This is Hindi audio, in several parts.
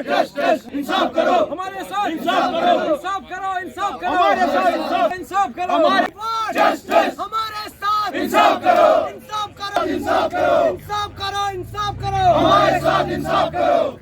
जस्टिस इंसाफ करो हमारे साथ इंसाफ करो इंसाफ करो इंसाफ करो हमारे साथ इंसाफ करो हमारे जस्टिस हमारे साथ इंसाफ करो इंसाफ करो इंसाफ करो इंसाफ करो इंसाफ करो हमारे साथ इंसाफ करो।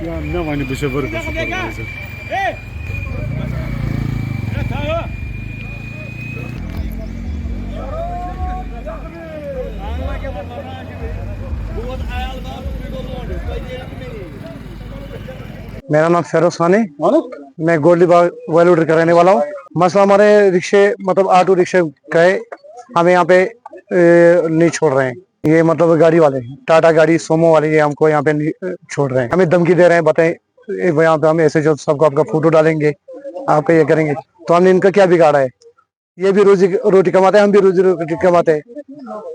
Ya ne var bu sefer? मेरा नाम फेरोज खान है। मैं गोल्डी बाग वेलुडर का रहने वाला हूँ। मसला हमारे रिक्शे मतलब ऑटो रिक्शे का है, हमें यहाँ पे नहीं छोड़ रहे हैं। ये मतलब गाड़ी वाले टाटा गाड़ी सोमो वाले ये हमको यहाँ पे नहीं छोड़ रहे हैं, हमें धमकी दे रहे हैं। बताएं यहाँ पे हम ऐसे जो सबको आपका फोटो डालेंगे, आपका ये करेंगे, तो हमने इनका क्या बिगाड़ा है? ये भी रोजी रोटी कमाते हैं, हम भी रोजी रोटी कमाते हैं,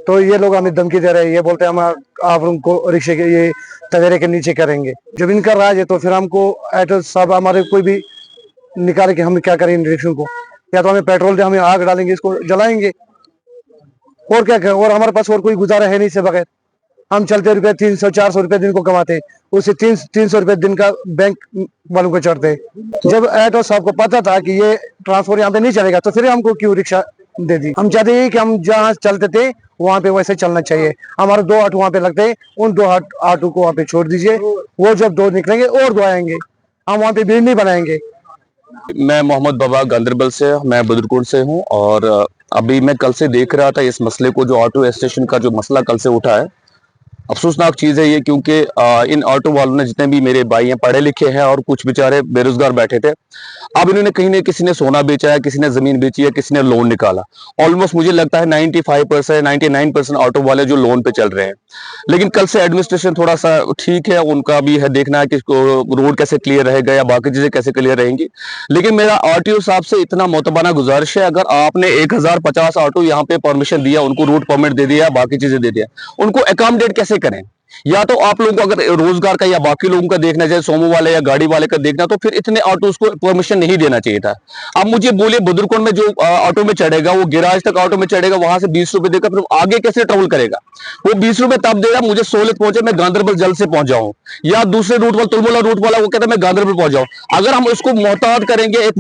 तो ये लोग हमें धमकी दे रहे हैं। ये बोलते हैं हम आप उनको रिक्शे के ये तवेरे के नीचे करेंगे। जब इनका राज है तो फिर हमको ऑटो साहब हमारे कोई भी निकाले कि हम क्या करें रिक्शे को, या तो हमें पेट्रोल दे, हमें आग डालेंगे, इसको जलाएंगे, और क्या करें? और हमारे पास और कोई गुजारा है नहीं से बगैर। हम चलते रुपए 300-400 रुपए दिन को कमाते हैं, उससे 300 रुपए दिन का बैंक वालों को चढ़ते हैं। जब ऑटो साहब को पता था कि ये ट्रांसपोर्ट यहाँ पे नहीं चलेगा तो फिर हमको क्यों रिक्शा दे दी? हम चाहते हैं कि हम जहाँ चलते थे वहाँ पे वैसे चलना चाहिए। हमारे 2 ऑटो वहाँ पे लगते हैं, उन 2 ऑटो को वहाँ पे छोड़ दीजिए, वो जब 2 निकलेंगे और 2 आएंगे, हम वहाँ पे भीड़ नहीं बनाएंगे। मैं मोहम्मद बाबा गांधरबल से, मैं बुदरकुंड से हूँ। और अभी मैं कल से देख रहा था इस मसले को, जो ऑटो स्टेशन का जो मसला कल से उठा है। अफसोसनाक चीज़ है ये, क्योंकि इन ऑटो वालों ने, जितने भी मेरे भाई हैं, पढ़े लिखे हैं और कुछ बेचारे बेरोजगार बैठे थे। अब इन्होंने कहीं ने किसी ने सोना बेचा है, किसी ने जमीन बेची है, किसी ने लोन निकाला। ऑलमोस्ट मुझे लगता है 95% 99% ऑटो वाले जो लोन पे चल रहे हैं। लेकिन कल से एडमिनिस्ट्रेशन थोड़ा सा ठीक है, उनका भी है देखना है कि रोड कैसे क्लियर रहेगा या बाकी चीजें कैसे क्लियर रहेंगी। लेकिन मेरा आरटीओ साहब से इतना मोतबाना गुजारिश है, अगर आपने 1050 ऑटो यहाँ पे परमिशन दिया, उनको रूट परमिट दे दिया, बाकी चीजें दे दिया, उनको अकोमोडेट कैसे करें? या तो आप लोगों को अगर रोजगार का या बाकी लोगों का देखना चाहिए, सोमो वाले या गाड़ी वाले का देखना, तो फिर इतने ऑटो को परमिशन नहीं देना चाहिए था। अब मुझे बोलिए, बुदरकुंड में जो ऑटो में चढ़ेगा, वो गिराज तक ऑटो में चढ़ेगा, वहां से 20 रुपए देकर फिर आगे कैसे ट्रेवल करेगा? वो 20 रुपए तब देगा मुझे सहूलियत पहुंचे, मैं गांधरबल जल्द से पहुंच जाऊं, या दूसरे रूट वाला तुलमुला रूट वाला वो कहता है मैं गांधरबल पहुंच जाऊं। अगर हम उसको मोहतात करेंगे एक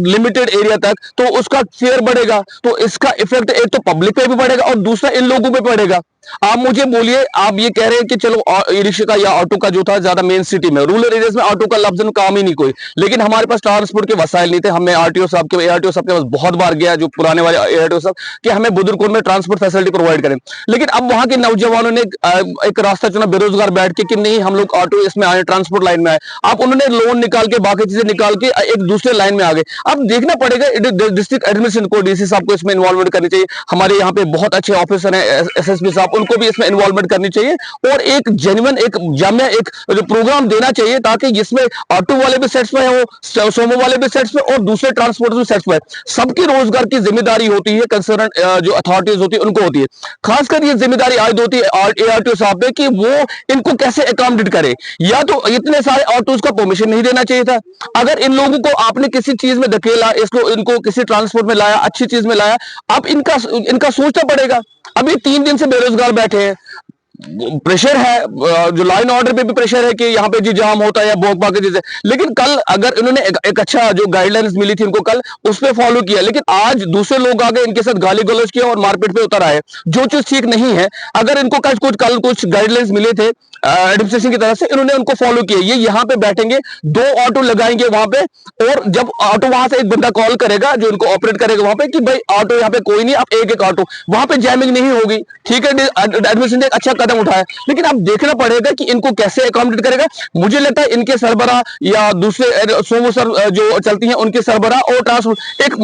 लिमिटेड एरिया तक, तो उसका फेयर बढ़ेगा, तो इसका इफेक्ट एक तो पब्लिक पे भी पड़ेगा और दूसरा इन लोगों पे पड़ेगा। आप मुझे बोलिए, आप ये कह रहे हैं कि चलो ई रिक्शा का या ऑटो का जो था ज्यादा मेन सिटी में, रूरल एरियाज में ऑटो का लफ्ज़ काम ही नहीं कोई। लेकिन हमारे पास ट्रांसपोर्ट के वसाइल नहीं थे। हमें आरटीओ साहब के पास बहुत बार गया, जो पुराने वाले आरटीओ साहब, कि हमें बुदरकुंड में ट्रांसपोर्ट फैसिलिटी प्रोवाइड करें। लेकिन अब वहां के नौजवानों ने एक रास्ता चुना बेरोजगार बैठ के, कि नहीं हम लोग ऑटो इसमें आए, ट्रांसपोर्ट लाइन में आए। अब उन्होंने लोन निकाल के, बाकी चीजें निकाल के एक दूसरे लाइन में आ गए। अब देखना पड़ेगा, डिस्ट्रिक्ट एडमिनिस्ट्रेशन को, डीसी साहब को इसमें इन्वॉल्वमेंट करनी चाहिए। हमारे यहाँ पे बहुत अच्छे ऑफिसर हैं, एसएसपी साहब, उनको भी इसमें इन्वॉल्वमेंट करनी चाहिए और एक जेन्युइन, एक जामिया, एक प्रोग्राम देना चाहिए, ताकि जिसमें ऑटो वाले भी सेट्स में हो, सोमो वाले भी सेट्स में और दूसरे ट्रांसपोर्ट भी सेट्स में। सबकी रोजगार की जिम्मेदारी होती है, कंसर्न जो अथॉरिटीज होती है उनको होती है। खासकर ये जिम्मेदारी आयद होती है आरटीओ साहब पे, कि वो इनको कैसे अकोमोडेट करे। या तो इतने सारे ऑटोज का परमिशन नहीं देना चाहिए था। अगर इन लोगों को आपने किसी चीज में धकेला, इसको इनको किसी ट्रांसपोर्ट में लाया, अच्छी चीज में लाया, अब इनका सोचना पड़ेगा। अभी 3 दिन से बेरोजगार बैठे हैं, प्रेशर है, जो लाइन ऑर्डर पे भी प्रेशर है कि यहाँ पे जी जाम होता है या भोग भाग चीजें, लेकिन कल अगर इन्होंने एक अच्छा जो गाइडलाइंस मिली थी इनको कल उस पे फॉलो किया, लेकिन आज दूसरे लोग आगे इनके साथ गाली गलौज किया और मारपीट पे उतर आए, जो चीज ठीक नहीं है। अगर इनको कल कुछ गाइडलाइंस मिले थे एडमिनिस्ट्रेशन की तरफ से, इन्होंने उनको फॉलो किया। ये यहाँ पे बैठेंगे, 2 ऑटो लगाएंगे वहां पे, और जब ऑटो वहां से एक बंदा कॉल करेगा जो इनको ऑपरेट करेगा वहां पे कि भाई ऑटो यहाँ पे कोई नहीं, आप एक ऑटो, वहां पे जैमिंग नहीं होगी। ठीक है, एडमिनिस्ट्रेशन ने एक अच्छा कदम उठाया, लेकिन अब देखना पड़ेगा कि इनको कैसे अकोमोडेट करेगा। मुझे लगता है इनके सरबराह या दूसरे सोमो सर जो चलती हैं उनके सरबराह और ट्रांसपोर्ट एक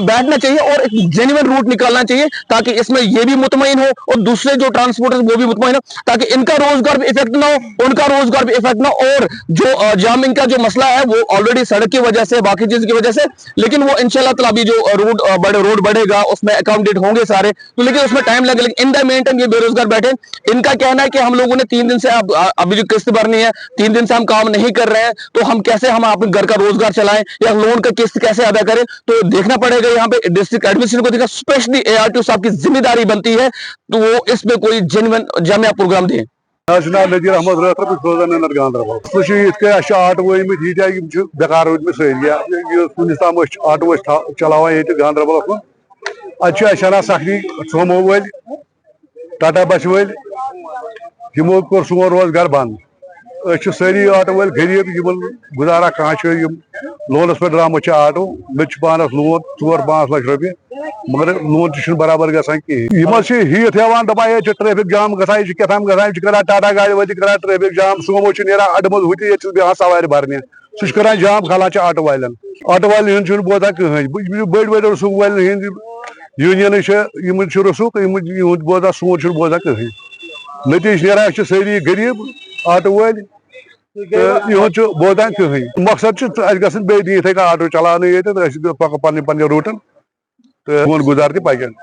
बैठना चाहिए और एक जेन्युइन रूट निकालना चाहिए, ताकि इसमें ये भी मुतमईन हो और दूसरे जो ट्रांसपोर्टर वो भी मुतमईन हो, ताकि इनका रोजगार भी इफेक्ट ना हो, उनका रोजगार भी इफेक्ट ना हो। और जो जामिंग का जो मसला है वो ऑलरेडी सड़क की वजह से, बाकी चीज की वजह से, लेकिन वो इंशाल्लाह ताला अभी जो रोड बढ़ेगा उसमें अकोमोडेट होंगे सारे, तो लेकिन उसमें टाइम लगेगा। लेकिन इन द मेन टाइम ये बेरोजगार बैठे, इनका कहना है कि हम लोगों ने 3 दिन से अभी जो किस्त भरनी है, 3 दिन से हम काम नहीं कर रहे हैं, तो हम कैसे हम अपने घर का रोजगार चलाएं या लोन का किस्त कैसे अदा करें। तो देखना पड़ेगा यहाँ पे डिस्ट्रिक्ट एडमिनिस्ट्रेशन को, देखा स्पेशली ARTO साहब की जिम्मेदारी बनती है, तो वो इसमें कोई जेन्युइन जामिया प्रोग्राम दें। जनाब नजीर अहमद रतर सोजान गांधरबल सह आटो वमत ये बेकार रोदम सुनिस ताम आटो चलावान ये गांधरबल मज अचाना सख्ती सोमो वल टाटा बस वल यमो कोर सोन रोजगार बंद। सारी आटो वाल गरीब गुजारा कह लोनस पे द्राम आटो मे पानस लोन 4-5 लाख रुपये, मगर लोन तह बराबर गसान कहें हीत हेवान दपान ये ट्रैफिक जाम गसान ये क्या गसान टाटा गाड़ी वाली करान ट्रैफिक जाम सोमो अड मज हुत बेहान सवार भरने सह करान जाम खालान आटो वालन हंद बोजान कहें बड़ बड़ रसूख वालन हंद यूनियन रसूख यहद बोजान सोन बोजान कहें नतीज नीरान सारी गरीब आटो वाल यहद बोजान कहें। मकसद गए इत आटो चलान ये पे रूटन तो गुजार तक पकन।